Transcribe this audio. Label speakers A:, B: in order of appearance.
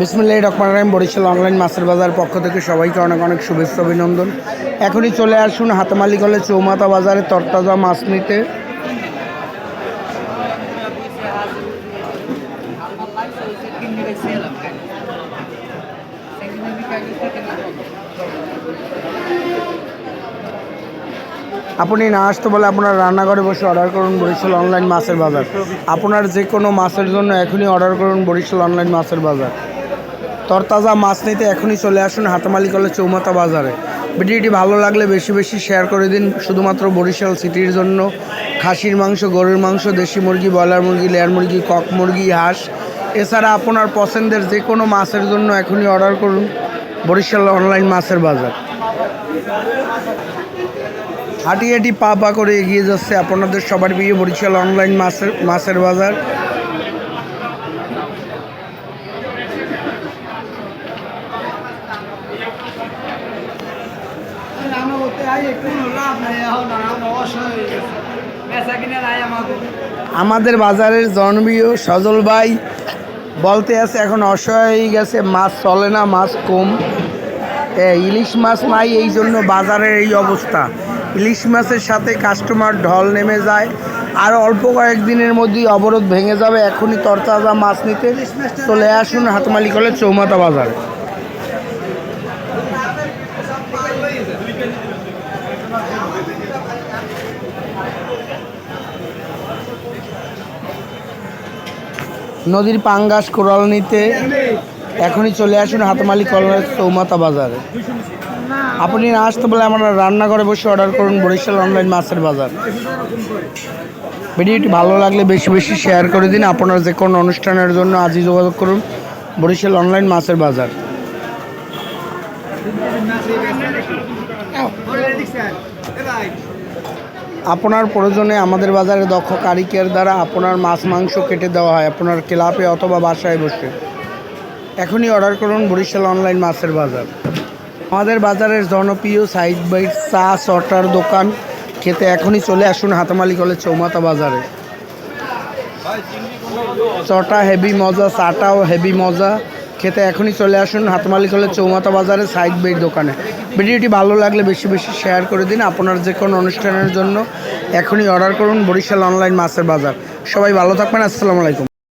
A: বিসমিল্লাহির রহমানির রহিম। বরিশাল অনলাইন মাছের বাজার পক্ষ থেকে সবাইকে অনেক অনেক শুভেচ্ছা অভিনন্দন। এখনই চলে আসুন হাতেমালি কলেজ চৌমাথা বাজারে তরতাজা মাছ নিতে। আপনি না আসতে বলে আপনার রান্নাঘরে বসে অর্ডার করুন বরিশাল অনলাইন মাছের বাজার। আপনার যে কোনো মাছের জন্য এখনই অর্ডার করুন বরিশাল অনলাইন মাছের বাজার। তরতাজা মাছ নিতে এখনই চলে আসুন হাতেমালি কলেজ চৌমাথা বাজারে। ভিডিওটি ভালো লাগলে বেশি বেশি শেয়ার করে দিন। শুধুমাত্র বরিশাল সিটির জন্য খাসির মাংস, গরুর মাংস, দেশি মুরগি, ব্রয়লার মুরগি, লেয়ার মুরগি, কক মুরগি, হাঁস, এছাড়া আপনার পছন্দের যে কোনো মাছের জন্য এখনই অর্ডার করুন বরিশাল অনলাইন মাছের বাজার। হাঁটি হাঁটি পা পা করে এগিয়ে যাচ্ছে আপনাদের সবার প্রিয় বরিশাল অনলাইন মাছের বাজার। আমাদের বাজারের জনপ্রিয় সজল ভাই বলতে আছে এখন অসহায় হয়ে গেছে, মাছ চলে না, মাছ কম, ইলিশ মাছ নাই, এই জন্য বাজারের এই অবস্থা। ইলিশ মাছের সাথে কাস্টমার ঢল নেমে যায়, আর অল্প কয়েকদিনের মধ্যেই অবরোধ ভেঙে যাবে। এখনই তরতাজা মাছ নিতে চলে আসুন হাতেমালি কলেজ চৌমাথা বাজারে। নদীর পাঙ্গাস কোরাল নিতে এখনই চলে আসুন হাতেমালি কলেজ চৌমাথা বাজারে। আপনি না আসতে বলে আমরা রান্নাঘরে বসে অর্ডার করুন বরিশাল অনলাইন মাছের বাজার। ভিডিওটি ভালো লাগলে বেশি বেশি শেয়ার করে দিন। আপনার যে কোনো অনুষ্ঠানের জন্য আজই যোগাযোগ করুন বরিশাল অনলাইন মাছের বাজার। আপনার প্রয়োজনে আমাদের বাজারে দক্ষ কারিগর দ্বারা আপনার মাছ মাংস কেটে দেওয়া হয় আপনার ক্লাবে অথবা বাসায় বসে। এখনই অর্ডার করুন বরিশাল অনলাইন মাছের বাজার। আমাদের বাজারের জনপ্রিয় সাইড বাইট চা চটার দোকান খেতে এখনই চলে আসুন হাতেমালি কলেজ চৌমাথা বাজারে। চটা হেভি মজা, চাটাও হেভি মজা, খেতে এখনই চলে আসুন হাতেমালি কলেজ চৌমাথা বাজারে সাইড বাইট দোকানে। ভিডিওটি ভালো লাগলে বেশি বেশি শেয়ার করে দিন। আপনার যে কোনো অনুষ্ঠানের জন্য এখনই অর্ডার করুন বরিশাল অনলাইন মাছের বাজার। সবাই ভালো থাকবেন। আসসালামু আলাইকুম।